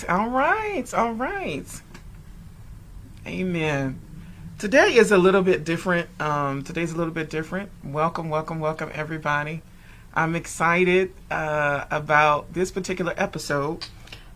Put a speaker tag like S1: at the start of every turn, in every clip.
S1: All right. All right. Amen. Today is a little bit different. Today's a little bit different. Welcome, welcome, welcome, everybody. I'm excited about this particular episode,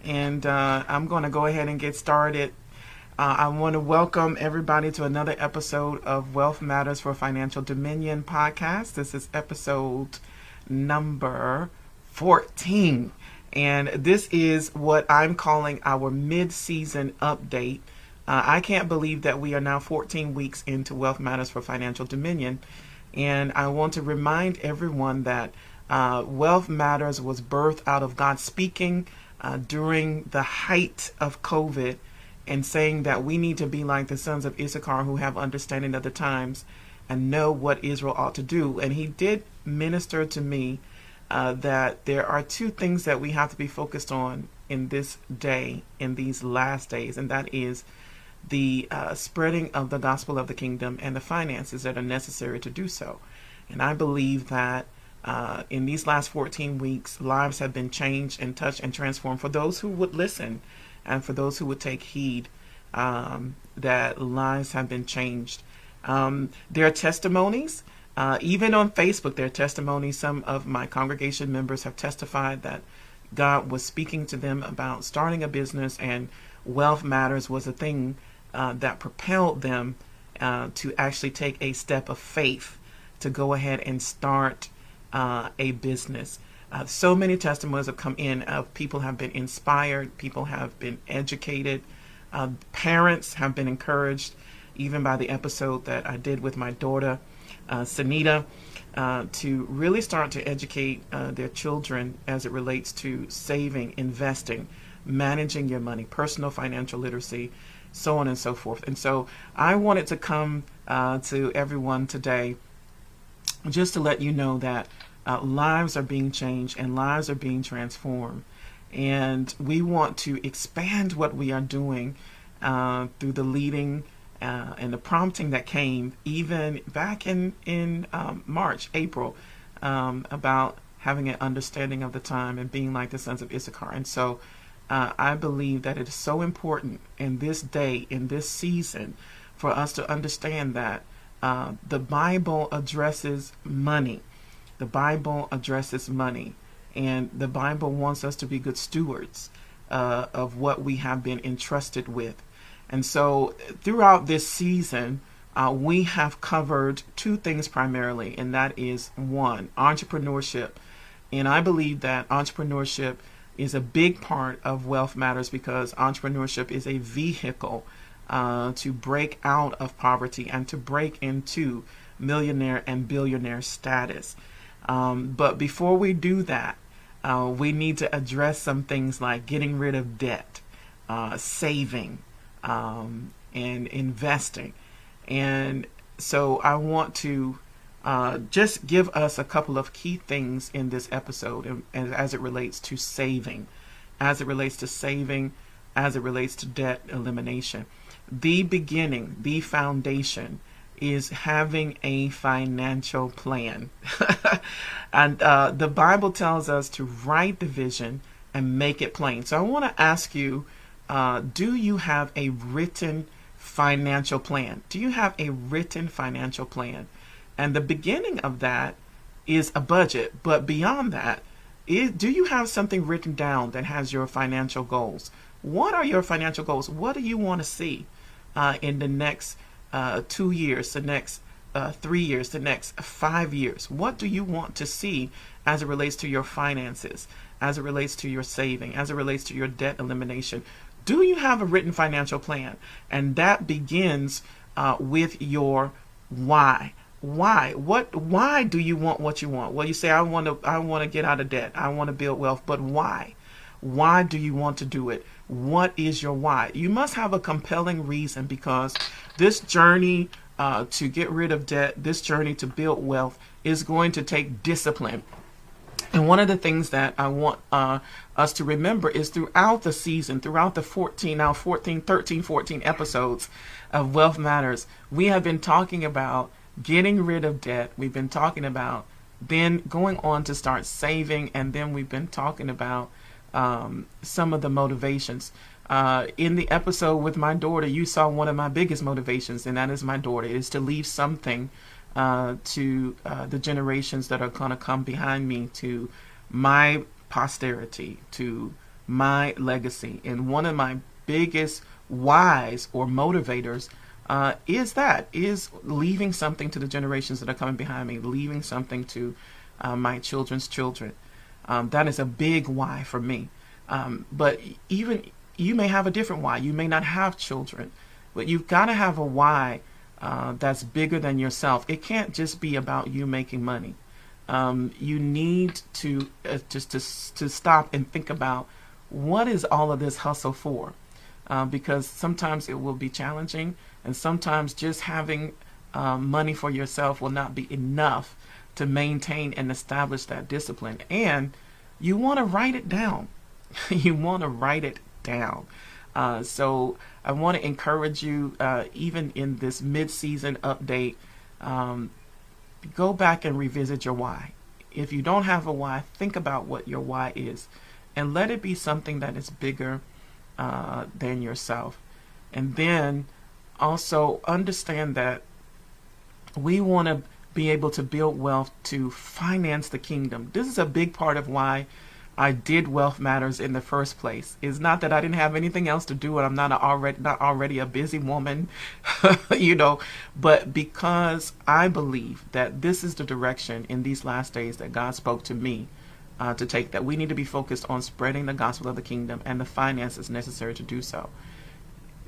S1: and I'm going to go ahead and get started. I want to welcome everybody to another episode of Wealth Matters for Financial Dominion podcast. This is episode number 14. And this is what I'm calling our mid-season update. I can't believe that we are now 14 weeks into Wealth Matters for Financial Dominion. And I want to remind everyone that Wealth Matters was birthed out of God speaking during the height of COVID and saying that we need to be like the sons of Issachar who have understanding of the times and know what Israel ought to do. And he did minister to me that there are two things that we have to be focused on in this day, in these last days, and that is the spreading of the gospel of the kingdom and the finances that are necessary to do so. And I believe that in these last 14 weeks, lives have been changed and touched and transformed for those who would listen and for those who would take heed, that lives have been changed. There are testimonies. Even on Facebook, there are testimonies. Some of my congregation members have testified that God was speaking to them about starting a business, and Wealth Matters was a thing that propelled them to actually take a step of faith to go ahead and start a business. So many testimonies have come in of people have been inspired, people have been educated, parents have been encouraged, even by the episode that I did with my daughter, Lenita, to really start to educate their children as it relates to saving, investing, managing your money, personal financial literacy, so on and so forth. And so I wanted to come to everyone today just to let you know that lives are being changed and lives are being transformed. And we want to expand what we are doing through the leading and the prompting that came even back in March, April, about having an understanding of the time and being like the sons of Issachar. And so I believe that it is so important in this day, in this season, for us to understand that the Bible addresses money. The Bible addresses money. And the Bible wants us to be good stewards of what we have been entrusted with. And so throughout this season, we have covered two things primarily, and that is one, entrepreneurship. And I believe that entrepreneurship is a big part of Wealth Matters because entrepreneurship is a vehicle to break out of poverty and to break into millionaire and billionaire status. But before we do that, we need to address some things like getting rid of debt, saving, and investing. And so I want to just give us a couple of key things in this episode and as it relates to saving, as it relates to debt elimination. The beginning, the foundation is having a financial plan. And the Bible tells us to write the vision and make it plain. So I want to ask you, do you have a written financial plan? Do you have a written financial plan? And the beginning of that is a budget. But beyond that, do you have something written down that has your financial goals? What are your financial goals? What do you want to see in the next 2 years, the next 3 years, the next 5 years? What do you want to see as it relates to your finances, as it relates to your saving, as it relates to your debt elimination? Do you have a written financial plan? And that begins with your why. Why? Why do you want what you want? Well, you say, I want to get out of debt. I want to build wealth. But why? Why do you want to do it? What is your why? You must have a compelling reason, because this journey to get rid of debt, this journey to build wealth is going to take discipline. And one of the things that I want us to remember is throughout the season, throughout the 14 episodes of Wealth Matters, we have been talking about getting rid of debt. We've been talking about then going on to start saving. And then we've been talking about some of the motivations. In the episode with my daughter, you saw one of my biggest motivations, and that is my daughter, is to leave something to the generations that are going to come behind me, to my posterity, to my legacy. And one of my biggest whys or motivators is leaving something to the generations that are coming behind me, leaving something to my children's children. That is a big why for me. But even you may have a different why. You may not have children, but you've got to have a why that's bigger than yourself. It can't just be about you making money. You need to just to stop and think about, what is all of this hustle for? Because sometimes it will be challenging, and sometimes just having money for yourself will not be enough to maintain and establish that discipline. And you want to write it down. You want to write it down. So I want to encourage you, even in this mid-season update, go back and revisit your why. If you don't have a why, think about what your why is, and let it be something that is bigger than yourself. And then also understand that we want to be able to build wealth to finance the kingdom. This is a big part of why I did Wealth Matters in the first place. It's not that I didn't have anything else to do and I'm not already a busy woman, but because I believe that this is the direction in these last days that God spoke to me to take, that we need to be focused on spreading the gospel of the kingdom and the finances necessary to do so.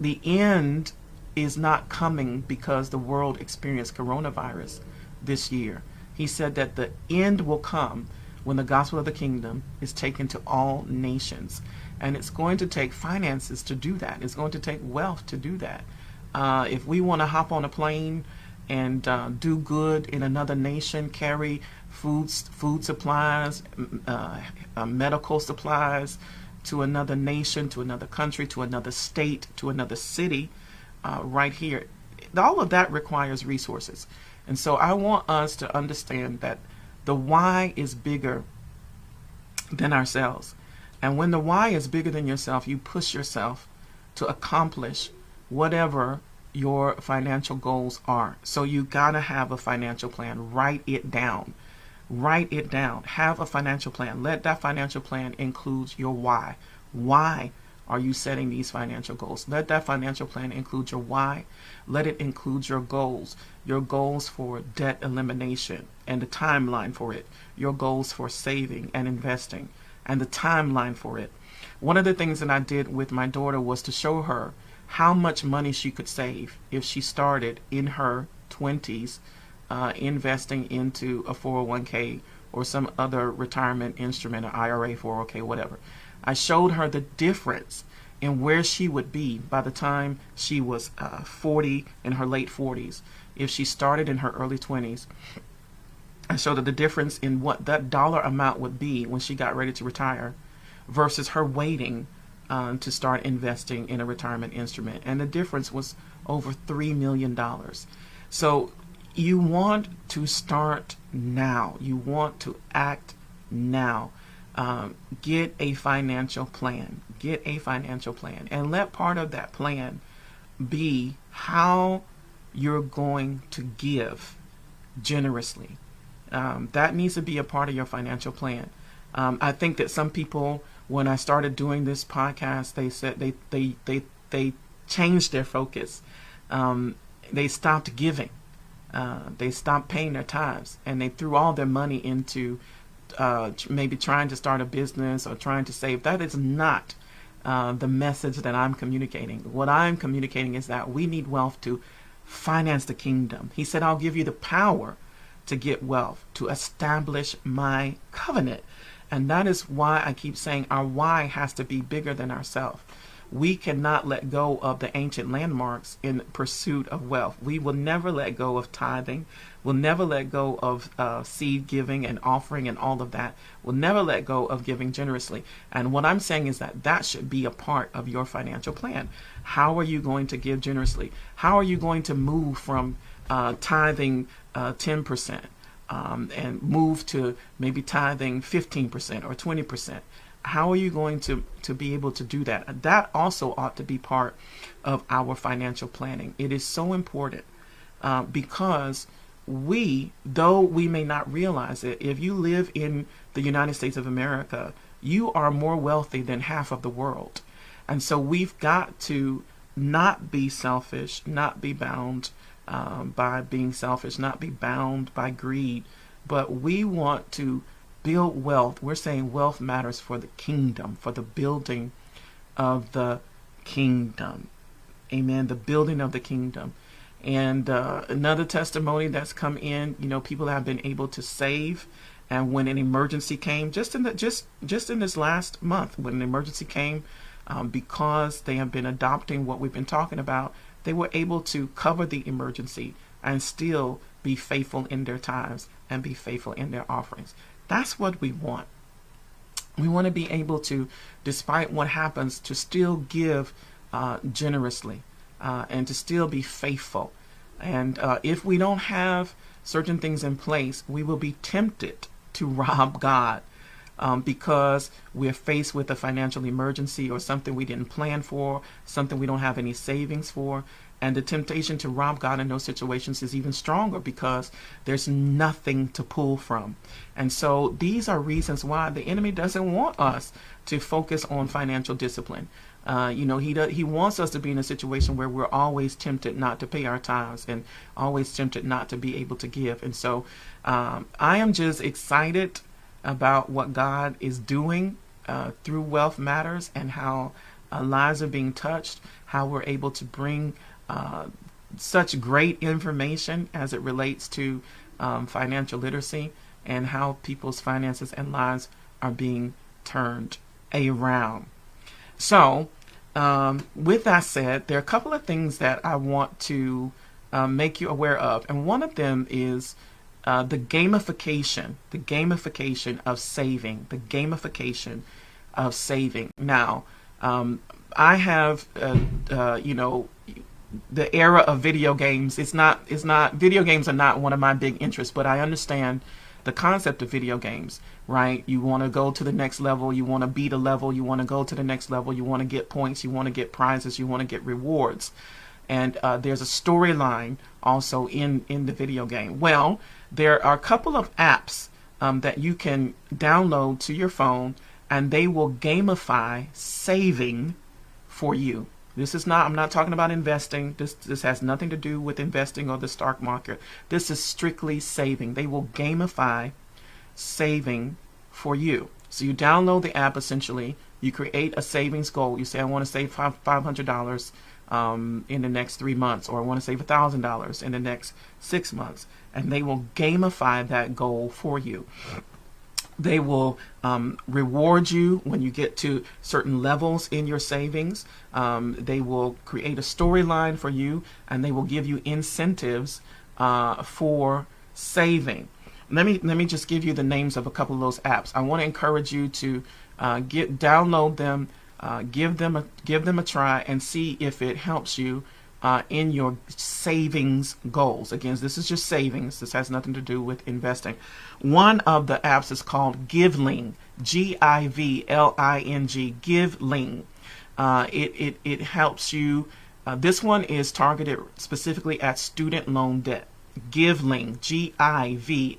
S1: The end is not coming because the world experienced coronavirus this year. He said that the end will come when the gospel of the kingdom is taken to all nations. And it's going to take finances to do that. It's going to take wealth to do that. If we want to hop on a plane and do good in another nation, carry food supplies, medical supplies to another nation, to another country, to another state, to another city, right here, all of that requires resources. And so I want us to understand that the why is bigger than ourselves. And when the why is bigger than yourself, you push yourself to accomplish whatever your financial goals are. So you gotta have a financial plan. Write it down. Write it down. Have a financial plan. Let that financial plan include your why. Why are you setting these financial goals? Let that financial plan include your why. Let it include your goals for debt elimination and the timeline for it, your goals for saving and investing and the timeline for it. One of the things that I did with my daughter was to show her how much money she could save if she started in her 20s investing into a 401k or some other retirement instrument, or IRA, 401k, whatever. I showed her the difference in where she would be by the time she was 40, in her late 40s. If she started in her early 20s, I showed her the difference in what that dollar amount would be when she got ready to retire versus her waiting to start investing in a retirement instrument. And the difference was over $3 million. So you want to start now. You want to act now. Get a financial plan. Get a financial plan. And let part of that plan be how you're going to give generously. That needs to be a part of your financial plan. I think that some people, when I started doing this podcast, they said they changed their focus. They stopped giving. They stopped paying their tithes, and they threw all their money into maybe trying to start a business or trying to save. That is not the message that I'm communicating. What I'm communicating is that we need wealth to finance the kingdom. He said, I'll give you the power to get wealth, to establish my covenant. And that is why I keep saying our why has to be bigger than ourselves. We cannot let go of the ancient landmarks in pursuit of wealth. We will never let go of tithing. We'll never let go of seed giving and offering and all of that. We'll never let go of giving generously. And what I'm saying is that that should be a part of your financial plan. How are you going to give generously? How are you going to move from tithing 10% and move to maybe tithing 15% or 20%? How are you going to be able to do that? That also ought to be part of our financial planning. It is so important because though we may not realize it, if you live in the United States of America, you are more wealthy than half of the world. And so we've got to not be selfish, not be bound by being selfish, not be bound by greed, but we want to build wealth. We're saying wealth matters for the kingdom, for the building of the kingdom. Amen. The building of the kingdom. And another testimony that's come in, people have been able to save. And when an emergency came, just in this last month, when an emergency came, because they have been adopting what we've been talking about, they were able to cover the emergency and still be faithful in their tithes and be faithful in their offerings. That's what we want. We want to be able to, despite what happens, to still give generously and to still be faithful. And if we don't have certain things in place, we will be tempted to rob God because we're faced with a financial emergency or something we didn't plan for, something we don't have any savings for. And the temptation to rob God in those situations is even stronger because there's nothing to pull from. And so these are reasons why the enemy doesn't want us to focus on financial discipline. He wants us to be in a situation where we're always tempted not to pay our tithes and always tempted not to be able to give. And so I am just excited about what God is doing through Wealth Matters and how lives are being touched, how we're able to bring such great information as it relates to financial literacy and how people's finances and lives are being turned around. So, with that said, there are a couple of things that I want to make you aware of. And one of them is the gamification of saving, Now, I have, the era of video games. Video games are not one of my big interests, but I understand the concept of video games, right? You want to go to the next level, you want to beat a level, you want to go to the next level, you want to get points, you want to get prizes, you want to get rewards. And there's a storyline also in the video game. Well, there are a couple of apps that you can download to your phone, and they will gamify saving for you. I'm not talking about investing. This has nothing to do with investing or the stock market. This is strictly saving. They will gamify saving for you. So you download the app essentially. You create a savings goal. You say, I want to save $500 in the next 3 months, or I want to save $1,000 in the next 6 months. And they will gamify that goal for you. They will reward you when you get to certain levels in your savings. They will create a storyline for you, and they will give you incentives for saving. Let me just give you the names of a couple of those apps. I want to encourage you to download them, give them a try, and see if it helps you in your savings goals. Again, this is just savings. This has nothing to do with investing. One of the apps is called Giveling, Givling, Giveling. It helps you. This one is targeted specifically at student loan debt. Giveling, Givling,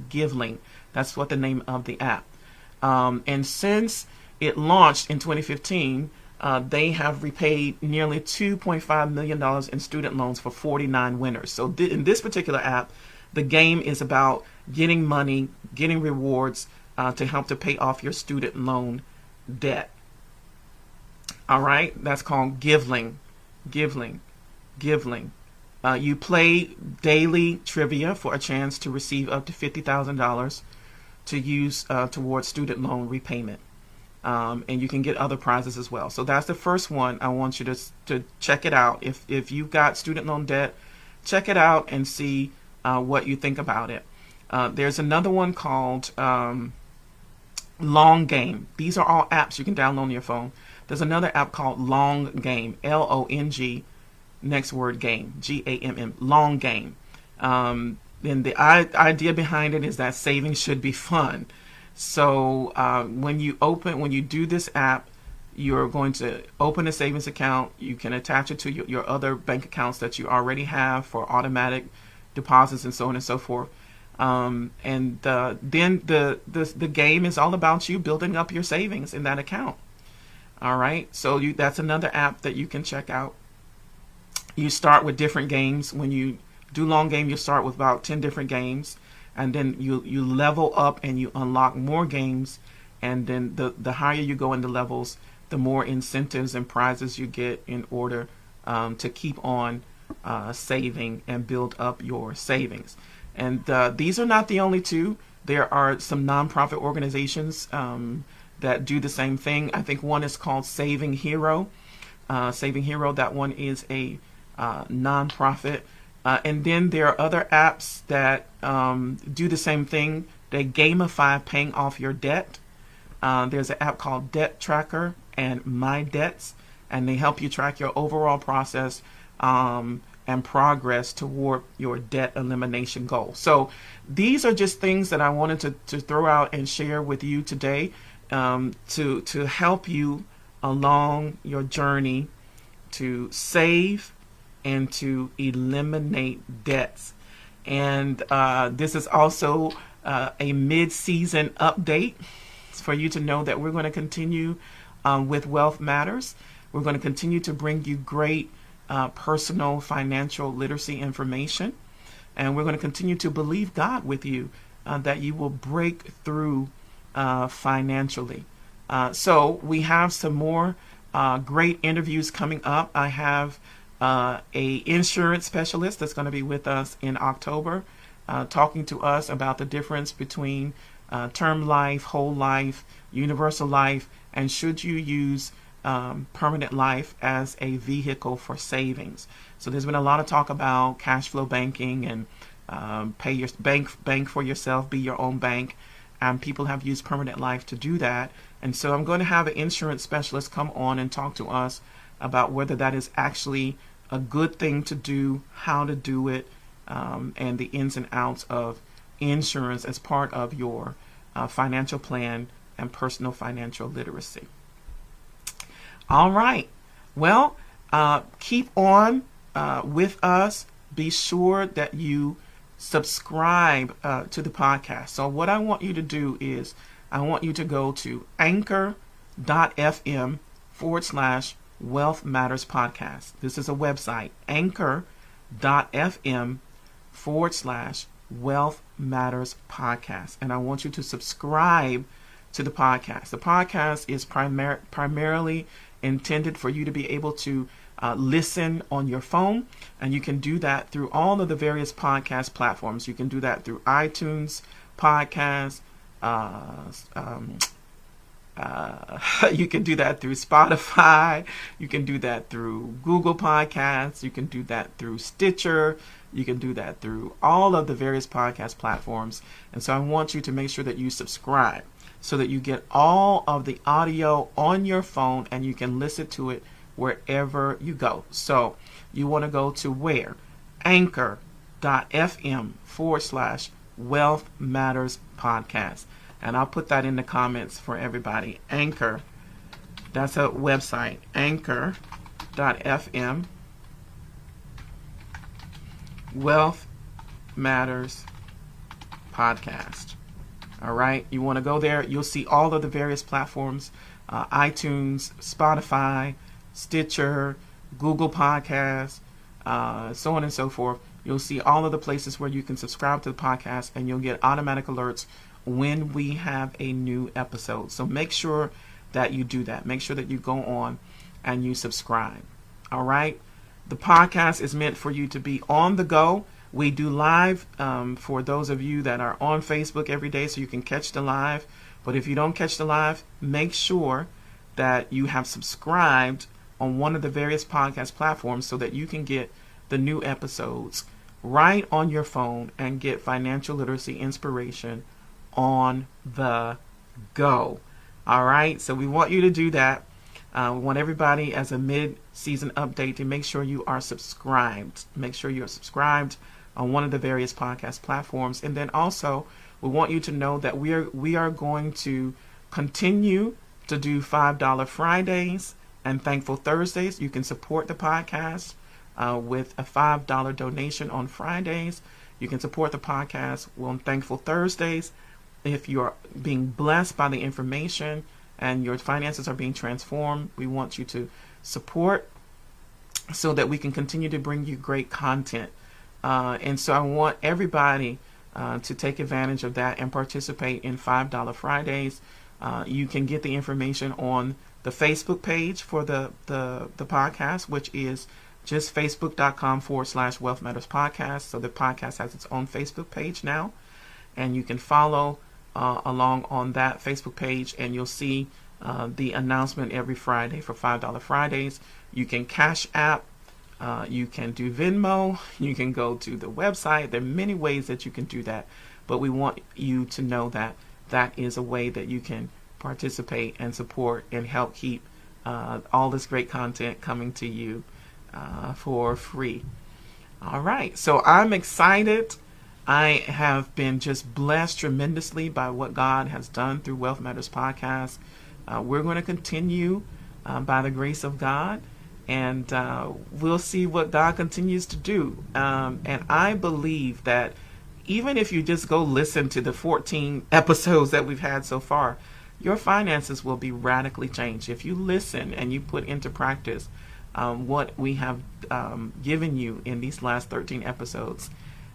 S1: Giveling. That's what the name of the app. And since it launched in 2015, they have repaid nearly $2.5 million in student loans for 49 winners. So in this particular app, the game is about getting money, getting rewards to help to pay off your student loan debt. All right, that's called Giveling. You play daily trivia for a chance to receive up to $50,000 to use towards student loan repayment. And you can get other prizes as well. So that's the first one. I want you to check it out. If you've got student loan debt, check it out and see what you think about it. There's another one called Long Game. These are all apps you can download on your phone. There's another app called Long Game, Long, next word game, Gamm, Long Game. And the idea behind it is that saving should be fun. So when you do this app, you're going to open a savings account. You can attach it to your other bank accounts that you already have for automatic deposits and so on and so forth. And then the game is all about you building up your savings in that account. All right. So that's another app that you can check out. You start with different games. When you do long game, you start with about 10 different games, and then you level up and you unlock more games. And then the higher you go in the levels, the more incentives and prizes you get in order to keep on saving and build up your savings. And these are not the only two. There are some nonprofit organizations that do the same thing. I think one is called Saving Hero. Saving Hero, that one is a nonprofit. And then there are other apps that do the same thing. They gamify paying off your debt. There's an app called Debt Tracker and My Debts, and they help you track your overall process and progress toward your debt elimination goal. So these are just things that I wanted to throw out and share with you today to help you along your journey to save and to eliminate debts. And this is also a mid-season update for you to know that we're going to continue with Wealth Matters. We're going to continue to bring you great personal financial literacy information. And we're going to continue to believe God with you that you will break through financially. So we have some more great interviews coming up. I have a insurance specialist that's going to be with us in October, talking to us about the difference between term life, whole life, universal life, and should you use permanent life as a vehicle for savings. So there's been a lot of talk about cash flow banking and pay your bank for yourself, be your own bank, and people have used permanent life to do that. And so I'm going to have an insurance specialist come on and talk to us about whether that is actually a good thing to do, how to do it, and the ins and outs of insurance as part of your financial plan and personal financial literacy. All right. Well, keep on with us. Be sure that you subscribe to the podcast. So what I want you to do is I want you to go to anchor.fm/Wealth Matters Podcast. This is a website, anchor.fm/Wealth Matters Podcast. And I want you to subscribe to the podcast. The podcast is primarily intended for you to be able to listen on your phone, and you can do that through all of the various podcast platforms. You can do that through iTunes Podcasts. You can do that through Spotify. You can do that through Google Podcasts. You can do that through Stitcher. You can do that through all of the various podcast platforms. And so I want you to make sure that you subscribe so that you get all of the audio on your phone and you can listen to it wherever you go. So you want to go to where? Anchor.fm/Wealth Matters Podcast. And I'll put that in the comments for everybody. Anchor, that's a website. Anchor.fm Wealth Matters Podcast. All right. You want to go there. You'll see all of the various platforms, iTunes, Spotify, Stitcher, Google Podcasts, so on and so forth. You'll see all of the places where you can subscribe to the podcast, and you'll get automatic alerts when we have a new episode. So make sure that you do that. Make sure that you go on and you subscribe. All right. The podcast is meant for you to be on the go. We do live for those of you that are on Facebook every day, so you can catch the live. But if you don't catch the live, make sure that you have subscribed on one of the various podcast platforms so that you can get the new episodes right on your phone and get financial literacy inspiration on the go. All right. So we want you to do that. We want everybody, as a mid-season update, to make sure you are subscribed. Make sure you're subscribed on one of the various podcast platforms. And then also, We want you to know that we are going to continue to do $5 Fridays and Thankful Thursdays. You can support the podcast with a $5 donation on Fridays. You can support the podcast on Thankful Thursdays. If you're being blessed by the information and your finances are being transformed, we want you to support so that we can continue to bring you great content. And so I want everybody to take advantage of that and participate in $5 Fridays. You can get the information on the Facebook page for the podcast, which is just facebook.com/Wealth Matters Podcast. So the podcast has its own Facebook page now, and you can follow along on that Facebook page, and you'll see the announcement every Friday for $5 Fridays. You can Cash App, you can do Venmo, you can go to the website. There are many ways that you can do that, but we want you to know that that is a way that you can participate and support and help keep all this great content coming to you for free. All right, so I'm excited. I have been just blessed tremendously by what God has done through Wealth Matters Podcast. We're going to continue by the grace of God, and we'll see what God continues to do. And I believe that even if you just go listen to the 14 episodes that we've had so far, your finances will be radically changed. If you listen and you put into practice what we have given you in these last 13 episodes,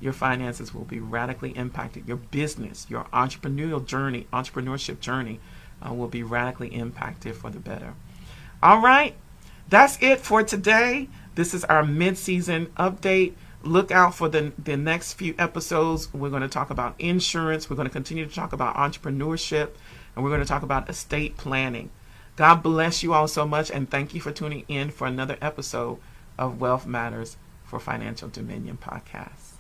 S1: your finances will be radically impacted. Your business, your entrepreneurship journey will be radically impacted for the better. All right, that's it for today. This is our mid-season update. Look out for the next few episodes. We're going to talk about insurance. We're going to continue to talk about entrepreneurship, and we're going to talk about estate planning. God bless you all so much, and thank you for tuning in for another episode of Wealth Matters for Financial Dominion podcast.